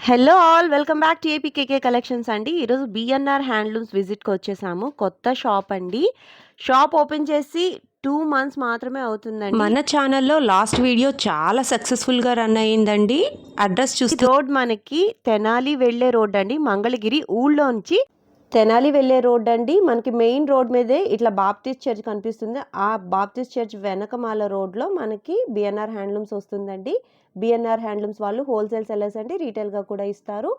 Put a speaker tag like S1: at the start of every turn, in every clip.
S1: Hello all welcome back to APKK collections అండి. ఈరోజు BNR handlooms విజిట్కి వచ్చేసాము. కొత్త షాప్ అండి. షాప్ ఓపెన్ చేసి 2 మంత్స్ మాత్రమే అవుతుందండి.
S2: మన ఛానల్లో లాస్ట్ వీడియో చాలా సక్సెస్ఫుల్గా రన్ అయ్యిందండి. అడ్రస్ చూస్తే
S1: రోడ్ మనకి తెనాలి వెళ్ళే రోడ్ అండి. మంగళగిరి ఊళ్ళోంచి తెనాలి వెళ్ళే రోడ్ అండి. మనకి మెయిన్ రోడ్ మీదే ఇట్లా బాప్టిస్ట్ చర్చ్ కనిపిస్తుంది. ఆ బాప్టిస్ట్ చర్చ్ వెనకమాల రోడ్లో మనకి బిఎన్ఆర్ హ్యాండ్లూమ్స్ వస్తుందండి. బిఎన్ఆర్ హ్యాండ్లూమ్స్ వాళ్ళు హోల్సేల్ సెల్లర్స్ అండి, రీటైల్గా కూడా ఇస్తారు.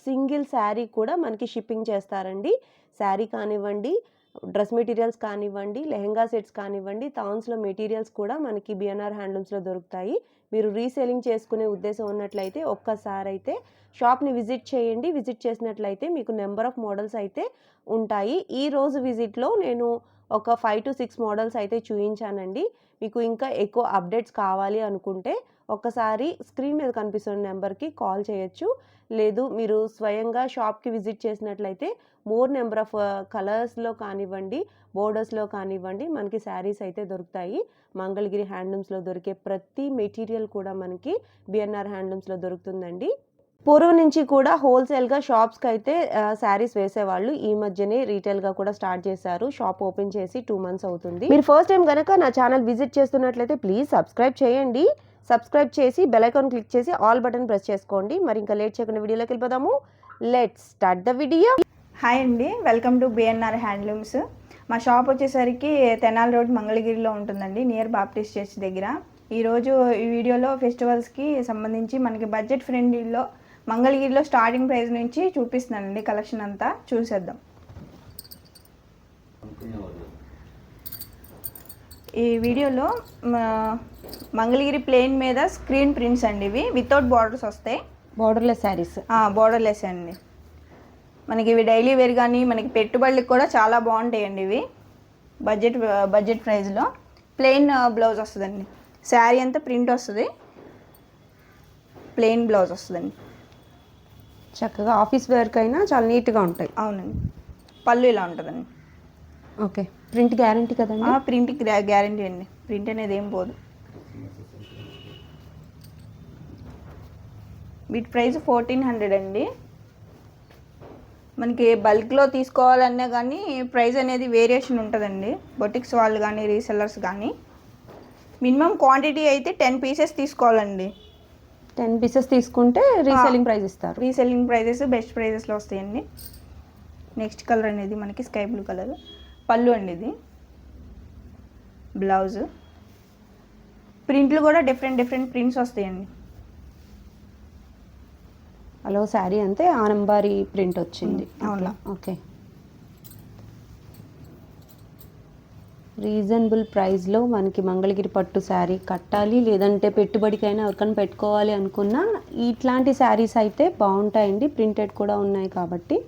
S1: సింగిల్ శారీ కూడా మనకి షిప్పింగ్ చేస్తారండి. శారీ కానివ్వండి, డ్రెస్ మెటీరియల్స్ కానివ్వండి, లెహెంగా సెట్స్ కానివ్వండి, థాన్స్లో మెటీరియల్స్ కూడా మనకి బిఎన్ఆర్ హ్యాండ్లూమ్స్లో దొరుకుతాయి. మీరు రీసేలింగ్ చేసుకునే ఉద్దేశం ఉన్నట్లయితే ఒక్కసారి అయితే షాప్ని విజిట్ చేయండి. విజిట్ చేసినట్లయితే మీకు నెంబర్ ఆఫ్ మోడల్స్ అయితే ఉంటాయి. ఈ రోజు విజిట్లో నేను ఒక 5 to 6 మోడల్స్ అయితే చూపించానండి. మీకు ఇంకా ఎక్కువ అప్డేట్స్ కావాలి అనుకుంటే ఒక్కసారి స్క్రీన్ మీద కనిపిస్తున్న నెంబర్కి కాల్ చేయొచ్చు. లేదు మీరు స్వయంగా షాప్కి విజిట్ చేసినట్లయితే మోర్ నెంబర్ ఆఫ్ కలర్స్లో కానివ్వండి, బోర్డర్స్లో కానివ్వండి మనకి శారీస్ అయితే దొరుకుతాయి. మంగళగిరి హ్యాండ్లూమ్స్లో దొరికే ప్రతి మెటీరియల్ కూడా మనకి బిఎన్ఆర్ హ్యాండ్లూమ్స్లో దొరుకుతుందండి. పూర్వం నుంచి కూడా హోల్సేల్గా షాప్స్కి అయితే శారీస్ వేసేవాళ్ళు. ఈ మధ్యనే రీటైల్గా కూడా స్టార్ట్ చేశారు. షాప్ ఓపెన్ చేసి 2 మంత్స్ అవుతుంది. మీరు ఫస్ట్ టైం కనుక నా ఛానల్ విజిట్ చేస్తున్నట్లయితే ప్లీజ్ సబ్స్క్రైబ్ చేయండి. సబ్స్క్రైబ్ చేసి బెల్ ఐకాన్ క్లిక్ చేసి ఆల్ బటన్ ప్రెస్ చేసుకోండి. మరి ఇంకా లేట్ చేయకుండా వీడియోలోకి వెళ్ళిపోదాము. Let's start the video.
S3: Hi అండి, వెల్కమ్ టు బిఎన్ఆర్ హ్యాండ్లూమ్స్. మా షాప్ వచ్చేసరికి తెనాలి రోడ్ మంగళగిరిలో ఉంటుందండి, నియర్ బాప్టిస్ట్ చర్చ్ దగ్గర. ఈరోజు ఈ వీడియోలో ఫెస్టివల్స్కి సంబంధించి మనకి బడ్జెట్ ఫ్రెండ్లీలో మంగళగిరిలో స్టార్టింగ్ ప్రైస్ నుంచి చూపిస్తున్నానండి. కలెక్షన్ అంతా చూసేద్దాం. ఈ వీడియోలో మంగళగిరి ప్లెయిన్ మీద స్క్రీన్ ప్రింట్స్ అండి. ఇవి వితౌట్ బార్డర్స్ వస్తాయి.
S1: బార్డర్లెస్ శారీస్.
S3: బార్డర్లెస్ అండి. మనకి ఇవి డైలీ వేర్ కానీ మనకి పెట్టుబడులకు కూడా చాలా బాగుంటాయండి. ఇవి బడ్జెట్ ప్రైస్లో ప్లెయిన్ బ్లౌజ్ వస్తుందండి. శారీ అంతా ప్రింట్ వస్తుంది, ప్లెయిన్ బ్లౌజ్ వస్తుందండి.
S1: చక్కగా ఆఫీస్ వేర్కి అయినా చాలా నీట్గా ఉంటాయి.
S3: అవునండి. పళ్ళు ఇలా ఉంటుందండి.
S1: ఓకే, ప్రింట్ గ్యారంటీ కదండి?
S3: ప్రింట్ గ్యారంటీ అండి. ప్రింట్ అనేది ఏం పోదు. వీటి ప్రైస్ 1400 అండి. మనకి బల్క్లో తీసుకోవాలన్నా కానీ ప్రైస్ అనేది వేరియేషన్ ఉంటుందండి. బొటిక్స్ వాళ్ళు కానీ రీసెల్లర్స్ కానీ మినిమం క్వాంటిటీ అయితే 10 పీసెస్ తీసుకోవాలండి.
S1: 10 పీసెస్ తీసుకుంటే రీసెల్లింగ్ ప్రైస్ ఇస్తారు.
S3: రీసెల్లింగ్ ప్రైజెస్ బెస్ట్ ప్రైజెస్లో వస్తాయండి. నెక్స్ట్ కలర్ అనేది మనకి స్కై బ్లూ కలర్. పళ్ళు అండి. ఇది బ్లౌజ్. ప్రింట్లు కూడా డిఫరెంట్ ప్రింట్స్ వస్తాయండి.
S1: హలో, శారీ అంతే ఆనంబారి ప్రింట్ వచ్చింది.
S3: అవునా?
S1: ఓకే. రీజనబుల్ ప్రైస్లో మనకి మంగళగిరి పట్టు శారీ కట్టాలి, లేదంటే పెట్టుబడికైనా ఎవరికైనా పెట్టుకోవాలి అనుకున్నా ఇట్లాంటి శారీస్ అయితే బాగుంటాయండి. ప్రింటెడ్ కూడా ఉన్నాయి కాబట్టి.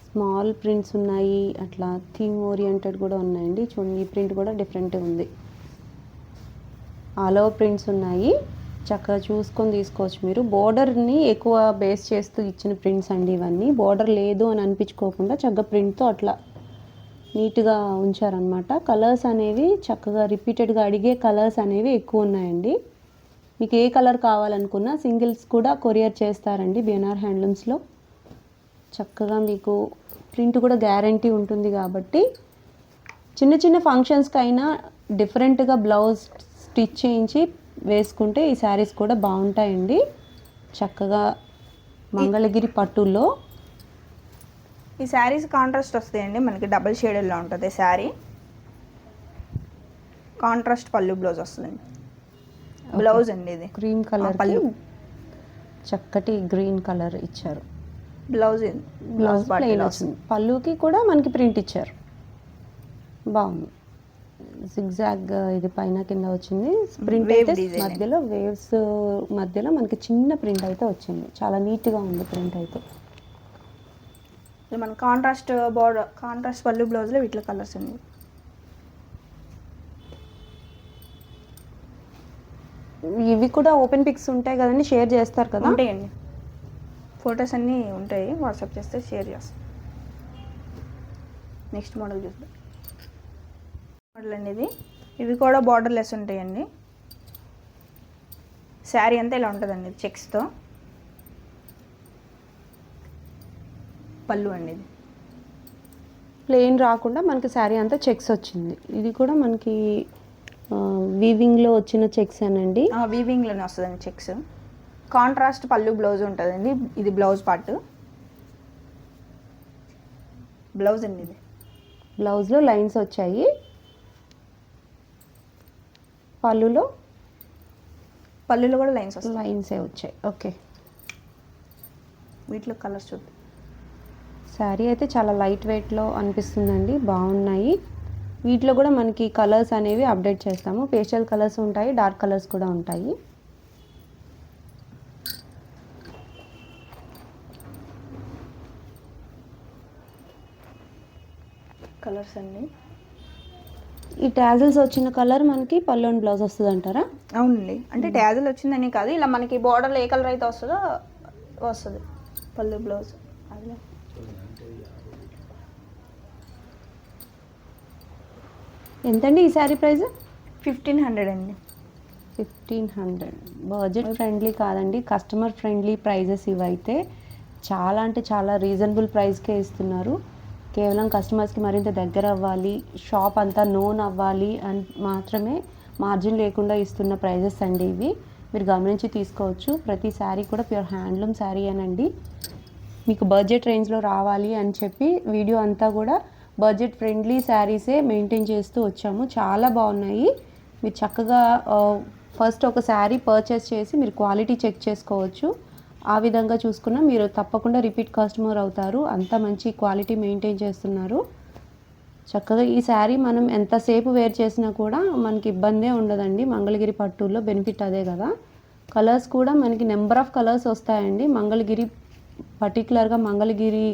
S1: స్మాల్ ప్రింట్స్ ఉన్నాయి, అట్లా థీమ్ ఓరియంటెడ్ కూడా ఉన్నాయండి. చూడండి, ఈ ప్రింట్ కూడా డిఫరెంట్ ఉంది. ఆల్ ఓవర్ ప్రింట్స్ ఉన్నాయి. చక్కగా చూసుకొని తీసుకోవచ్చు మీరు. బోర్డర్ని ఎక్కువ బేస్ చేస్తూ ఇచ్చిన ప్రింట్స్ అండి ఇవన్నీ. బోర్డర్ లేదు అని అనిపించుకోకుండా చక్కగా ప్రింట్తో అట్లా నీట్గా ఉంచారనమాట. కలర్స్ అనేవి చక్కగా రిపీటెడ్గా అడిగే కలర్స్ అనేవి ఎక్కువ ఉన్నాయండి. మీకు ఏ కలర్ కావాలనుకున్నా సింగిల్స్ కూడా కొరియర్ చేస్తారండి బిఎన్ఆర్ హ్యాండ్లూమ్స్లో. చక్కగా మీకు ప్రింట్ కూడా గ్యారంటీ ఉంటుంది కాబట్టి చిన్న చిన్న ఫంక్షన్స్కి అయినా డిఫరెంట్గా బ్లౌజ్ స్టిచ్ చేయించి వేసుకుంటే ఈ శారీస్ కూడా బాగుంటాయండి. చక్కగా మంగళగిరి పట్టుల్లో
S3: ఈ శారీస్ కాంట్రాస్ట్ వస్తాయండి. మనకి డబుల్ షేడెడ్లో ఉంటుంది శారీ. కాంట్రాస్ట్ పళ్ళు బ్లౌజ్ వస్తుందండి. బ్లౌజ్ అండి ఇది
S1: క్రీమ్ కలర్,
S3: పళ్ళు
S1: చక్కటి గ్రీన్ కలర్ ఇచ్చారు.
S3: బ్లౌజ్
S1: ప్లెయిన్ వచ్చింది. పళ్ళుకి కూడా మనకి ప్రింట్ ఇచ్చారు. బాగుంది. జిగ్జాగ్ ఇది పైన కింద వచ్చింది. ప్రింట్ అయితే మధ్యలో వేవ్స్ మధ్యలో మనకి చిన్న ప్రింట్ అయితే వచ్చింది. చాలా నీట్గా ఉంది ప్రింట్ అయితే.
S3: మన కాంట్రాస్ట్ బోర్డర్, కాంట్రాస్ట్ పళ్ళు బ్లౌజ్లో వీటిలో కలర్స్ అండి.
S1: ఇవి కూడా ఓపెన్ పిక్స్ ఉంటాయి కదండి, షేర్ చేస్తారు కదా?
S3: ఉంటాయండి. ఫొటోస్ అన్నీ ఉంటాయి, వాట్సాప్ చేస్తే షేర్ చేస్తాం. నెక్స్ట్ మోడల్ చూద్దాం. మోడల్ అనేది ఇవి కూడా బార్డర్లెస్ ఉంటాయండి. శారీ అంతా ఇలా ఉంటుందండి చెక్స్తో. పళ్ళు అండి ఇది.
S1: ప్లెయిన్ రాకుండా మనకి శారీ అంతా చెక్స్ వచ్చింది. ఇది కూడా మనకి వీవింగ్లో వచ్చిన చెక్స్ అనండి.
S3: వీవింగ్లోనే వస్తుందండి చెక్స్. కాంట్రాస్ట్ పళ్ళు బ్లౌజ్ ఉంటుందండి. ఇది బ్లౌజ్ పార్ట్. బ్లౌజ్ అండి ఇది.
S1: బ్లౌజ్లో లైన్స్ వచ్చాయి. పళ్ళులో
S3: కూడా లైన్స్ వస్తాయి.
S1: లైన్సే వచ్చాయి. ఓకే,
S3: వీటిలో కలర్స్ చూద్దాం.
S1: శారీ అయితే చాలా లైట్ వెయిట్లో అనిపిస్తుందండి, బాగున్నాయి. వీటిలో కూడా మనకి కలర్స్ అనేవి అప్డేట్ చేస్తాము. పేస్టల్ కలర్స్ ఉంటాయి, డార్క్ కలర్స్ కూడా ఉంటాయి.
S3: కలర్స్ అండి.
S1: ఈ టాజిల్స్ వచ్చిన కలర్ మనకి పళ్ళు అండ్ బ్లౌజ్ వస్తుంది అంటారా?
S3: అవునండి, అంటే టాజిల్ వచ్చిందని కాదు, ఇలా మనకి బార్డర్లో ఏ కలర్ అయితే వస్తుందో వస్తుంది పళ్ళు బ్లౌజ్. అదే
S1: ఎంతండి ఈ శారీ ప్రైస్?
S3: 1500 అండి.
S1: 1500. బడ్జెట్ ఫ్రెండ్లీ కాదండి, కస్టమర్ ఫ్రెండ్లీ ప్రైజెస్ ఇవైతే. చాలా అంటే చాలా రీజనబుల్ ప్రైస్కే ఇస్తున్నారు. కేవలం కస్టమర్స్కి మరింత దగ్గర అవ్వాలి, షాప్ అంతా నోన్ అవ్వాలి అని మాత్రమే మార్జిన్ లేకుండా ఇస్తున్న ప్రైజెస్ అండి ఇవి. మీరు గమనించి తీసుకోవచ్చు. ప్రతి శారీ కూడా ప్యూర్ హ్యాండ్లూమ్ శారీ అనండి. మీకు బడ్జెట్ రేంజ్లో రావాలి అని చెప్పి వీడియో అంతా కూడా బడ్జెట్ ఫ్రెండ్లీ శారీసే మెయింటైన్ చేస్తూ వచ్చాము. చాలా బాగున్నాయి. మీరు చక్కగా ఫస్ట్ ఒక శారీ పర్చేస్ చేసి మీరు క్వాలిటీ చెక్ చేసుకోవచ్చు. ఆ విధంగా చూసుకున్నా మీరు తప్పకుండా రిపీట్ కస్టమర్ అవుతారు. అంత మంచి క్వాలిటీ మెయింటైన్ చేస్తున్నారు. చక్కగా ఈ శారీ మనం ఎంతసేపు వేర్ చేసినా కూడా మనకి ఇబ్బందే ఉండదండి. మంగళగిరి పట్టుల్లో బెనిఫిట్ అదే కదా. కలర్స్ కూడా మనకి నెంబర్ ఆఫ్ కలర్స్ వస్తాయండి. మంగళగిరి పర్టికులర్గా మంగళగిరి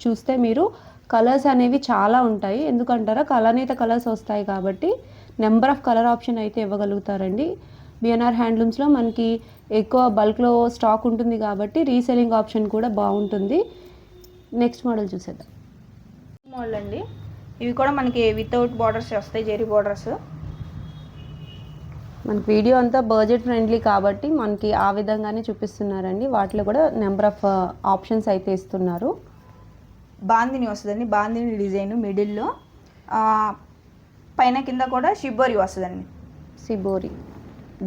S1: చూస్తే మీరు కలర్స్ అనేవి చాలా ఉంటాయి. ఎందుకంటారా, కలనేత కలర్స్ వస్తాయి కాబట్టి నెంబర్ ఆఫ్ కలర్ ఆప్షన్ అయితే ఇవ్వగలుగుతారండి. బిఎన్ఆర్ హ్యాండ్లూమ్స్లో మనకి ఎక్కువ బల్క్లో స్టాక్ ఉంటుంది కాబట్టి రీసెల్లింగ్ ఆప్షన్ కూడా బాగుంటుంది. నెక్స్ట్ మోడల్ చూసేద్దాం.
S3: మోడల్ అండి. ఇవి కూడా మనకి వితౌట్ బార్డర్స్ వస్తాయి, జెరీ బార్డర్స్.
S1: మనకి వీడియో అంతా బడ్జెట్ ఫ్రెండ్లీ కాబట్టి మనకి ఆ విధంగానే చూపిస్తున్నారండి. వాటిలో కూడా నెంబర్ ఆఫ్ ఆప్షన్స్ అయితే ఇస్తున్నారు.
S3: బాందిని వస్తుందండి. బాందిని డిజైన్ మిడిల్లో, పైన కింద కూడా షిబోరి వస్తుందండి.
S1: సిబోరి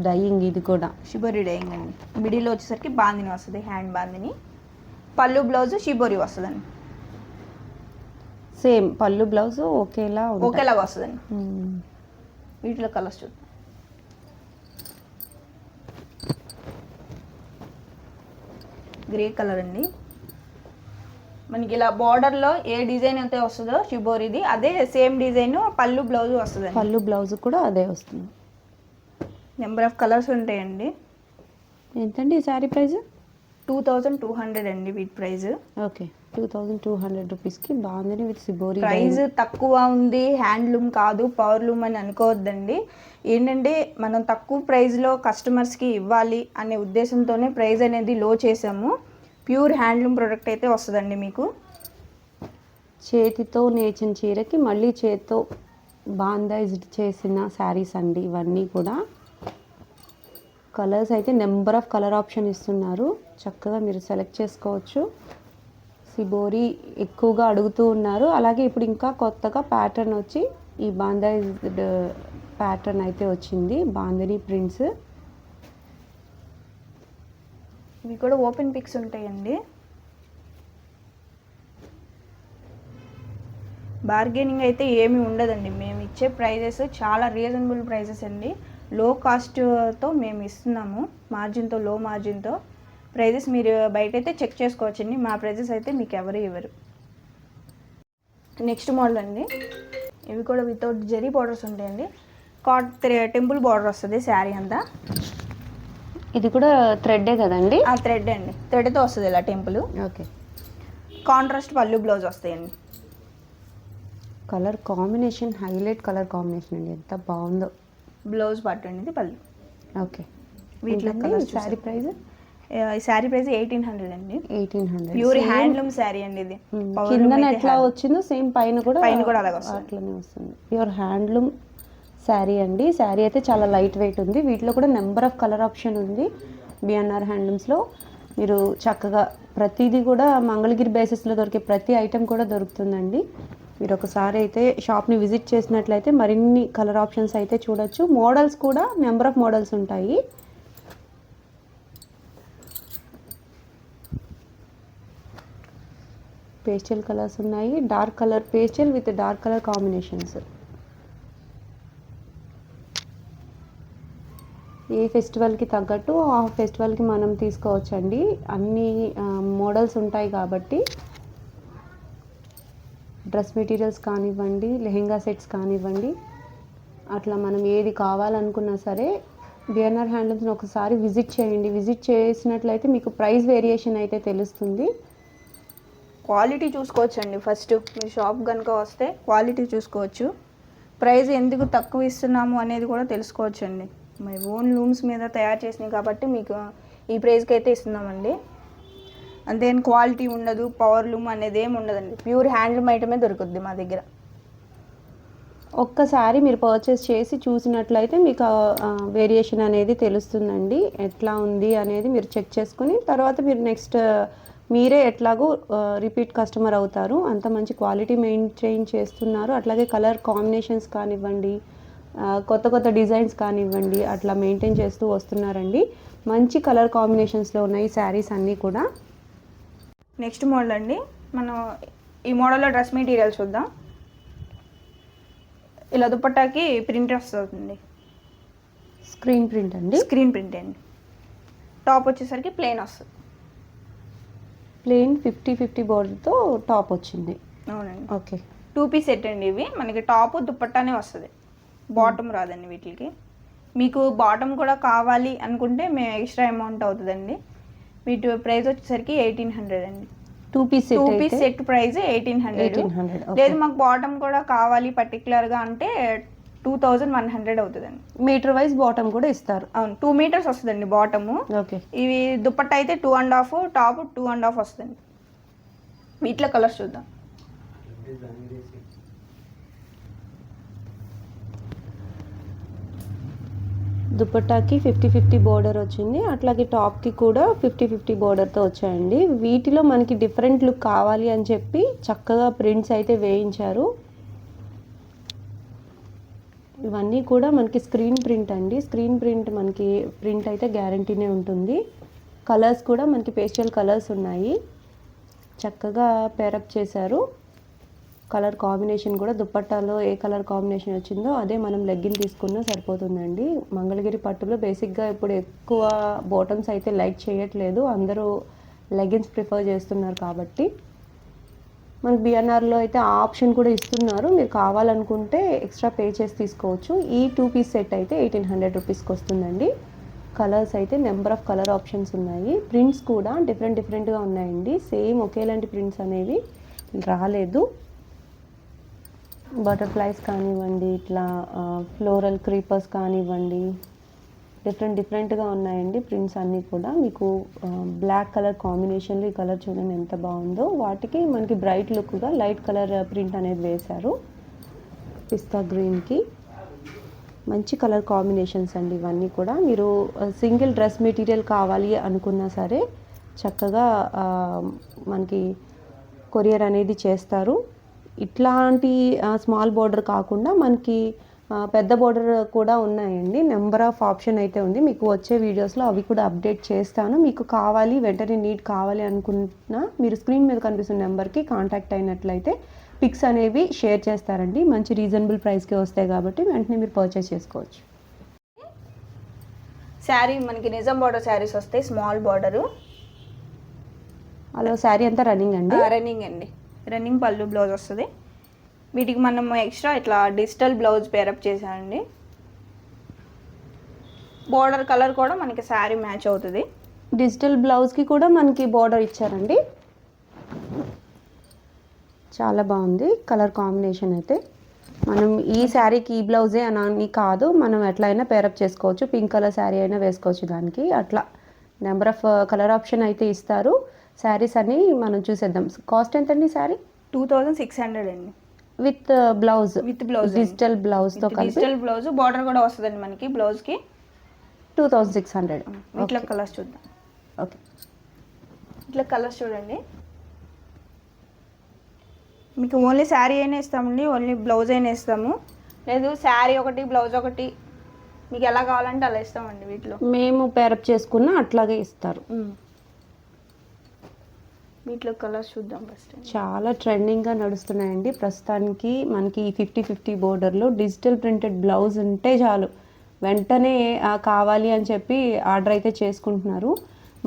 S1: డయింగ్, ఇది కూడా
S3: షిబోరి డయింగ్ అండి. మిడిల్లో వచ్చేసరికి బాందిని వస్తుంది, హ్యాండ్ బాందిని. పళ్ళు బ్లౌజ్ షిబోరి వస్తుందండి.
S1: సేమ్ పళ్ళు బ్లౌజ్ ఒకేలాగా
S3: వస్తుందండి. వీటిలో కలర్స్ చూద్దాం. గ్రే కలర్ అండి. మనకి ఇలా బార్డర్లో ఏ డిజైన్ అయితే వస్తుందో షిబోరిది, అదే సేమ్ డిజైన్ పళ్ళు బ్లౌజ్ వస్తుంది.
S1: పళ్ళు బ్లౌజ్ కూడా అదే వస్తుంది.
S3: నెంబర్ ఆఫ్ కలర్స్ ఉంటాయండి.
S1: ఎంతండి ఈ శారీ ప్రైస్?
S3: 2200 అండి వీటి ప్రైస్.
S1: ఓకే, 2200 రూపీస్కి బాగుంది విత్ సిబోరి.
S3: ప్రైస్ తక్కువ ఉంది, హ్యాండ్లూమ్ కాదు పవర్లూమ్ అని అనుకోవద్దండి. ఏంటంటే మనం తక్కువ ప్రైస్లో కస్టమర్స్కి ఇవ్వాలి అనే ఉద్దేశంతోనే ప్రైస్ అనేది లో చేసాము. ప్యూర్ హ్యాండ్లూమ్ ప్రోడక్ట్ అయితే వస్తుందండి మీకు.
S1: చేతితో నేచిన చీరకి మళ్ళీ చేతితో బాండైజ్డ్ చేసిన శారీస్ అండి ఇవన్నీ కూడా. కలర్స్ అయితే నెంబర్ ఆఫ్ కలర్ ఆప్షన్ ఇస్తున్నారు. చక్కగా మీరు సెలెక్ట్ చేసుకోవచ్చు. సిబోరి ఎక్కువగా అడుగుతూ ఉన్నారు. అలాగే ఇప్పుడు ఇంకా కొత్తగా ప్యాటర్న్ వచ్చి ఈ బాండైజ్డ్ ప్యాటర్న్ అయితే వచ్చింది, బాందిని ప్రింట్స్.
S3: ఇవి కూడా ఓపెన్ పిక్స్ ఉంటాయండి. బార్గెనింగ్ అయితే ఏమీ ఉండదండి. మేము ఇచ్చే ప్రైజెస్ చాలా రీజనబుల్ ప్రైజెస్ అండి. లో కాస్ట్తో మేము ఇస్తున్నాము, మార్జిన్తో, లో మార్జిన్తో ప్రైజెస్. మీరు బయట అయితే చెక్ చేసుకోవచ్చండి. మా ప్రైజెస్ అయితే మీకు ఎవరు ఇవ్వరు. నెక్స్ట్ మోడల్ అండి. ఇవి కూడా వితౌట్ జెరీ బార్డర్స్ ఉంటాయండి. టెంపుల్ బార్డర్ వస్తుంది శారీ అంతా.
S1: ఇది కూడా థ్రెడ్డే కదండి?
S3: థ్రెడ్ అండి, థ్రెడ్తో వస్తుంది ఇలా టెంపుల్.
S1: ఓకే,
S3: కాంట్రాస్ట్ పళ్ళు బ్లౌజ్ వస్తాయండి.
S1: Colour combination, highlight colour combination అండి, ఎంత బాగుందో.
S3: బ్లౌజ్ పార్ట్ అండి, పళ్ళు.
S1: ఓకే,
S3: వీటిలో
S1: శారీ ప్రైస్?
S3: ఈ శారీ ప్రైస్ 1800 అండి.
S1: 1800.
S3: ప్యూర్ హ్యాండ్లూమ్ శారీ అండి ఇది.
S1: కింద ఎట్లా వచ్చిందో సేమ్ పైన కూడా
S3: అలాగే వస్తుంది,
S1: అట్లనే వస్తుంది. ప్యూర్ హ్యాండ్లూమ్ శారీ అండి. శారీ అయితే చాలా లైట్ వెయిట్ ఉంది. వీటిలో కూడా నెంబర్ ఆఫ్ కలర్ ఆప్షన్ ఉంది బిఎన్ఆర్ హ్యాండ్లూమ్స్లో. మీరు చక్కగా ప్రతిదీ కూడా మంగళగిరి బేసిస్లో దొరికే ప్రతి ఐటెం కూడా దొరుకుతుందండి. మీరు ఒకసారి అయితే షాప్ని విజిట్ చేసినట్లయితే మరిన్ని కలర్ ఆప్షన్స్ అయితే చూడొచ్చు. మోడల్స్ కూడా నెంబర్ ఆఫ్ మోడల్స్ ఉంటాయి. పేస్టల్ కలర్స్ ఉన్నాయి, dark colour pastel with dark colour combinations. ఏ ఫెస్టివల్కి తగ్గట్టు ఆ ఫెస్టివల్కి మనం తీసుకోవచ్చండి. అన్ని మోడల్స్ ఉంటాయి కాబట్టి డ్రెస్ మెటీరియల్స్ కానివ్వండి, లెహెంగా సెట్స్ కానివ్వండి, అట్లా మనం ఏది కావాలనుకున్నా సరే బిఎన్ఆర్ హ్యాండ్లూమ్స్ని ఒకసారి విజిట్ చేయండి. విజిట్ చేసినట్లయితే మీకు ప్రైస్ వేరియేషన్ అయితే తెలుస్తుంది.
S3: క్వాలిటీ చూసుకోవచ్చండి. ఫస్ట్ మీరు షాప్ కనుక వస్తే క్వాలిటీ చూసుకోవచ్చు. ప్రైస్ ఎందుకు తక్కువ ఇస్తున్నాము అనేది కూడా తెలుసుకోవచ్చండి. మై ఓన్ లూమ్స్ మీద తయారు చేసినాయి కాబట్టి మీకు ఈ ప్రైస్కి అయితే ఇస్తున్నామండి. అంతేని క్వాలిటీ ఉండదు, పవర్ లూమ్ అనేది ఏమి ఉండదండి. ప్యూర్ హ్యాండ్లూమ్ ఐటమే దొరుకుద్ది మా దగ్గర.
S1: ఒక్కసారి మీరు పర్చేస్ చేసి చూసినట్లయితే మీకు వేరియేషన్ అనేది తెలుస్తుందండి. ఎట్లా ఉంది అనేది మీరు చెక్ చేసుకుని తర్వాత మీరు నెక్స్ట్ మీరే ఎట్లాగో రిపీట్ కస్టమర్ అవుతారు. అంత మంచి క్వాలిటీ మెయింటైన్ చేస్తున్నారు. అట్లాగే కలర్ కాంబినేషన్స్ కానివ్వండి, కొత్త కొత్త డిజైన్స్ కానివ్వండి, అట్లా మెయింటైన్ చేస్తూ వస్తున్నారండి. మంచి కలర్ కాంబినేషన్స్లో ఉన్నాయి శారీస్ అన్నీ కూడా.
S3: నెక్స్ట్ మోడల్ అండి, మనం ఈ మోడల్లో డ్రెస్ మెటీరియల్ చూద్దాం. ఇలా దుపట్టాకి ప్రింట్ వస్తుంది,
S1: స్క్రీన్ ప్రింట్ అండి.
S3: స్క్రీన్ ప్రింట్ అండి. టాప్ వచ్చేసరికి ప్లెయిన్ వస్తుంది.
S1: ప్లెయిన్ 50-50 బోర్డర్తో టాప్ వచ్చింది.
S3: అవునండి.
S1: ఓకే,
S3: 2 పీస్ సెట్ అండి ఇవి. మనకి టాప్ దుపట్టానే వస్తుంది, బాటమ్ రాదండి వీటికి. మీకు బాటమ్ కూడా కావాలి అనుకుంటే మేము ఎక్స్ట్రా అమౌంట్ అవుతుందండి. వీటి ప్రైస్ వచ్చేసరికి 1800 అండి.
S1: 2 పీస్
S3: సెట్ ప్రైస్ 1800. లేదు మాకు బాటమ్ కూడా కావాలి పర్టికులర్గా అంటే 2100 అవుతుందండి.
S1: మీటర్ వైజ్ బాటమ్ కూడా ఇస్తారు.
S3: అవును, 2 మీటర్స్ వస్తుందండి బాటము.
S1: ఓకే,
S3: ఇవి దుపట్టా అయితే 2.5, టాప్ 2.5 వస్తుంది. వీటిలో కలర్స్ చూద్దాం.
S1: దుపట్టాకి 50-50 బోర్డర్ వచ్చింది. అట్లాగే టాప్కి కూడా 50-50 బోర్డర్తో వచ్చాయండి. వీటిలో మనకి డిఫరెంట్ లుక్ కావాలి అని చెప్పి చక్కగా ప్రింట్స్ అయితే వేయించారు. ఇవన్నీ కూడా మనకి స్క్రీన్ ప్రింట్ అండి. స్క్రీన్ ప్రింట్ మనకి ప్రింట్ అయితే గ్యారంటీనే ఉంటుంది. కలర్స్ కూడా మనకి పేస్టల్ కలర్స్ ఉన్నాయి, చక్కగా పేరప్ చేశారు. కలర్ కాంబినేషన్ కూడా దుపట్టాలో ఏ కలర్ కాంబినేషన్ వచ్చిందో అదే మనం లెగ్గిన్ తీసుకున్నా సరిపోతుందండి. మంగళగిరి పట్టులో బేసిక్గా ఇప్పుడు ఎక్కువ బాటమ్స్ అయితే లైక్ చేయట్లేదు, అందరూ లెగ్గిన్స్ ప్రిఫర్ చేస్తున్నారు కాబట్టి మనకి బిఎన్ఆర్లో అయితే ఆ ఆప్షన్ కూడా ఇస్తున్నారు. మీరు కావాలనుకుంటే ఎక్స్ట్రా పే చేసి తీసుకోవచ్చు. ఈ 2 పీస్ సెట్ అయితే 1800 రూపీస్కి వస్తుందండి. కలర్స్ అయితే నెంబర్ ఆఫ్ కలర్ ఆప్షన్స్ ఉన్నాయి. ప్రింట్స్ కూడా డిఫరెంట్గా ఉన్నాయండి. సేమ్ ఒకేలాంటి ప్రింట్స్ అనేవి రాలేదు. బటర్ఫ్లైస్ కానివ్వండి, ఇట్లా ఫ్లోరల్ క్రీపర్స్ కానివ్వండి, డిఫరెంట్గా ఉన్నాయండి ప్రింట్స్ అన్నీ కూడా. మీకు బ్లాక్ కలర్ కాంబినేషన్లో ఈ కలర్ చూడండి ఎంత బాగుందో. వాటికి మనకి బ్రైట్ లుక్గా లైట్ కలర్ ప్రింట్ అనేది వేశారు. పిస్తా గ్రీన్కి మంచి కలర్ కాంబినేషన్స్ అండి ఇవన్నీ కూడా. మీరు సింగిల్ డ్రెస్ మెటీరియల్ కావాలి అనుకున్నా సరే చక్కగా మనకి కొరియర్ అనేది చేస్తారు. ఇట్లాంటి స్మాల్ బోర్డర్ కాకుండా మనకి పెద్ద బోర్డర్ కూడా ఉన్నాయండి. నెంబర్ ఆఫ్ ఆప్షన్ అయితే ఉంది. మీకు వచ్చే వీడియోస్లో అవి కూడా అప్డేట్ చేస్తాను. మీకు కావాలి వెంటనే నీడ్ కావాలి అనుకున్నా మీరు స్క్రీన్ మీద కనిపిస్తున్న నెంబర్కి కాంటాక్ట్ అయినట్లయితే పిక్స్ అనేవి షేర్ చేస్తారండి. మంచి రీజనబుల్ ప్రైస్కే వస్తాయి కాబట్టి వెంటనే మీరు పర్చేస్ చేసుకోవచ్చు.
S3: శారీ మనకి నిజాం బార్డర్ శారీస్ వస్తాయి, స్మాల్ బార్డరు.
S1: అలా శారీ అంతా రన్నింగ్ అండి.
S3: రన్నింగ్ పళ్ళు బ్లౌజ్ వస్తుంది. వీటికి మనం ఎక్స్ట్రా ఇట్లా డిజిటల్ బ్లౌజ్ పేరప్ చేసామండి. బార్డర్ కలర్ కూడా మనకి శారీ మ్యాచ్ అవుతుంది.
S1: డిజిటల్ బ్లౌజ్కి కూడా మనకి బార్డర్ ఇచ్చారండి. చాలా బాగుంది కలర్ కాంబినేషన్ అయితే. మనం ఈ శారీకి ఈ బ్లౌజే అని కాదు, మనం ఎట్లయినా పేరప్ చేసుకోవచ్చు. పింక్ కలర్ శారీ అయినా వేసుకోవచ్చు దానికి. అట్లా నెంబర్ ఆఫ్ కలర్ ఆప్షన్ అయితే ఇస్తారు. శారీస్ అన్నీ మనం చూసేద్దాం. కాస్ట్ ఎంత అండి శారీ?
S3: 2600 అండి.
S1: విత్ బ్లౌజ్ డిజిటల్ బ్లౌజ్తో కలిపి
S3: డిజిటల్ బ్లౌజ్ బార్డర్ కూడా వస్తుందండి మనకి బ్లౌజ్కి.
S1: 2600.
S3: వీటిలో కలర్స్ చూద్దాం.
S1: ఓకే,
S3: ఇట్లా కలర్స్ చూడండి. మీకు ఓన్లీ శారీ అయినా ఇస్తామండి, ఓన్లీ బ్లౌజ్ అయినా ఇస్తాము. లేదు శారీ ఒకటి బ్లౌజ్ ఒకటి మీకు ఎలా కావాలంటే అలా ఇస్తామండి. వీటిలో
S1: మేము పేరప్ చేసుకున్న అట్లాగే ఇస్తారు.
S3: వీటిలో కలర్స్ చూద్దాం ఫస్ట్.
S1: చాలా ట్రెండింగ్గా నడుస్తున్నాయండి ప్రస్తుతానికి. మనకి 50-50 బోర్డర్లో డిజిటల్ ప్రింటెడ్ బ్లౌజ్ ఉంటే చాలు, వెంటనే కావాలి అని చెప్పి ఆర్డర్ అయితే చేసుకుంటున్నారు.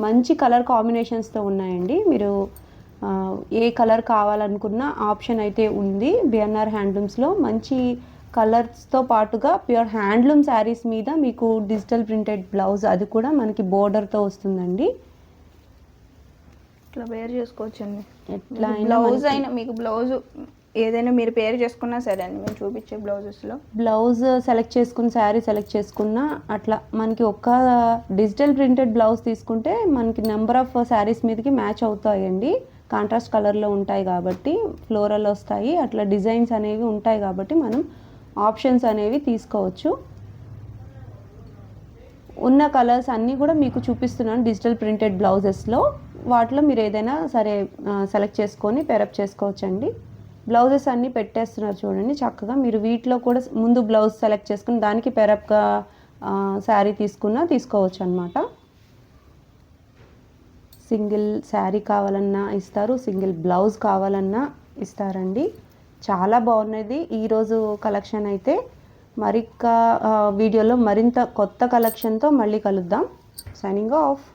S1: మంచి కలర్ కాంబినేషన్స్తో ఉన్నాయండి. మీరు ఏ కలర్ కావాలనుకున్న ఆప్షన్ అయితే ఉంది. బిఎన్ఆర్ హ్యాండ్లూమ్స్లో మంచి కలర్స్తో పాటుగా ప్యూర్ హ్యాండ్లూమ్ శారీస్ మీద మీకు డిజిటల్ ప్రింటెడ్ బ్లౌజ్, అది కూడా మనకి బోర్డర్తో వస్తుందండి.
S3: ఇట్లా వేర్ చేసుకోవచ్చండి.
S1: ఎట్లా
S3: బ్లౌజ్ అయినా మీకు బ్లౌజ్ ఏదైనా మీరు పేరు చేసుకున్నా సరే అండి, మేము చూపించే బ్లౌజెస్లో
S1: బ్లౌజ్ సెలెక్ట్ చేసుకున్న శారీ సెలెక్ట్ చేసుకున్న అట్లా మనకి ఒక్క డిజిటల్ ప్రింటెడ్ బ్లౌజ్ తీసుకుంటే మనకి నెంబర్ ఆఫ్ శారీస్ మీదకి మ్యాచ్ అవుతాయండి. కాంట్రాస్ట్ కలర్లో ఉంటాయి కాబట్టి, ఫ్లోరల్ వస్తాయి, అట్లా డిజైన్స్ అనేవి ఉంటాయి కాబట్టి మనం ఆప్షన్స్ అనేవి తీసుకోవచ్చు. ఉన్న కలర్స్ అన్నీ కూడా మీకు చూపిస్తున్నాను డిజిటల్ ప్రింటెడ్ బ్లౌజెస్లో. వాటిలో మీరు ఏదైనా సరే సెలెక్ట్ చేసుకొని పేరప్ చేసుకోవచ్చండి. బ్లౌజెస్ అన్నీ పెట్టేస్తున్నారు చూడండి చక్కగా. మీరు వీటిలో కూడా ముందు బ్లౌజ్ సెలెక్ట్ చేసుకుని దానికి పేరప్గా శారీ తీసుకోవచ్చు అనమాట. సింగిల్ శారీ కావాలన్నా ఇస్తారు, సింగిల్ బ్లౌజ్ కావాలన్నా ఇస్తారండి. చాలా బాగున్నది ఈరోజు కలెక్షన్ అయితే. మరిక్క వీడియోలో మరింత కొత్త కలెక్షన్తో మళ్ళీ కలుద్దాం. Signing off.